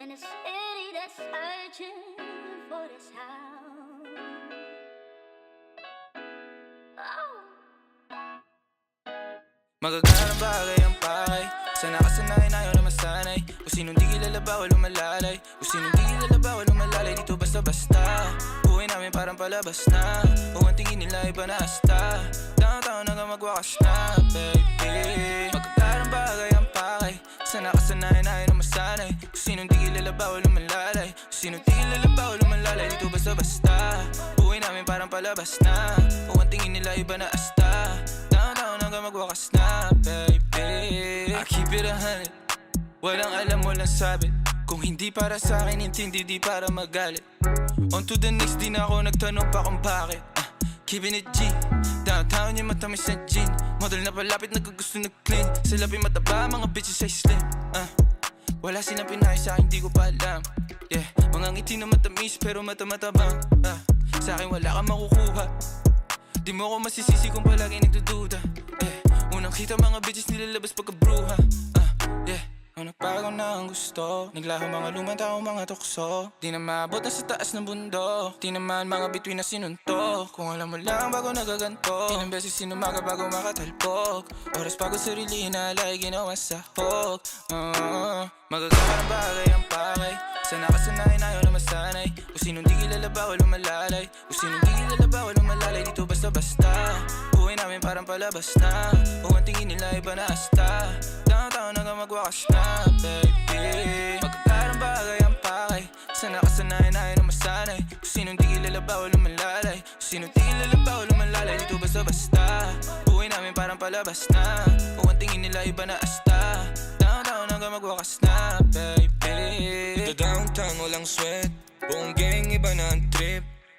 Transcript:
in a city that's searching for the sound. Oh. Magagarang bagay ang pakay. Sana kasanayan ayaw na masanay. Kung sinong di kilala bawal lumalalay. Kung sinong di kilala bawal lumalalay. Dito basta-basta buhay namin parang palabas na. Kung ang tingin nila iba na asta. Downtown hanggang magwakas na, baby. Magagarang bagay ang pakay. Sana kasanayan ayaw na masanay. Kung sinong di kilala bawal lumalalay. Kung sinong di kilala bawal lumalalay. Dito basta-basta buhay namin parang palabas na. Kung ang tingin nila iba na asta. Downtown hanggang magwakas na, baby. I keep it 100. Walang alam, walang sabi. Kung hindi para sa akin, intindi, di para magalit. On to the next, di na ako nagtanong pa kung bakit. Keeping it G. Downtown yung matamis na gin. Model na palapit, nagkagusto na clean. Sa labi mataba, mga bitches ay slim. Wala silang pinay sa akin, di ko pa alam. Yeah, mga ngiti na matamis pero mata-matabang. Sa akin wala kang makukuha. Di mo ako masisisi kung palagi nagdududa. Unang kita mga bitches nilalabas pagkabruha. Yeah, ang nagbago na ang gusto. Naglaho mga lumang tao, mga tukso. Di na maabot na sa taas ng bundok. Di naman mga bituin na sinuntok. Kung alam mo lang bago nagaganto. Ilang beses sinumaga bago makatalpok. Oras bago sarili inalay, ginawa sa hok. Magagarang bagay ang pakay. Sana kasanayan ayaw na masanay. Kung sinong di kilala bawal lumalalay. Kung sinong di kilala bawal lumalalay. Dito basta-basta buhay namin parang palabas na. Kung ang tingin nila iba na asta. Downtown hanggang magwakas na, baby. Magagarang bagay ang pakay. Sana kasanayan ayaw na masanay. Kung sinong di kilala bawal lumalalay. Kung sinong di kilala bawal lumalalay. Dito basta-basta buhay namin parang palabas na. Kung ang tingin nila iba na asta. Downtown hanggang magwakas na, baby. The downtown walang sweat. Buong gang iba na ang trip.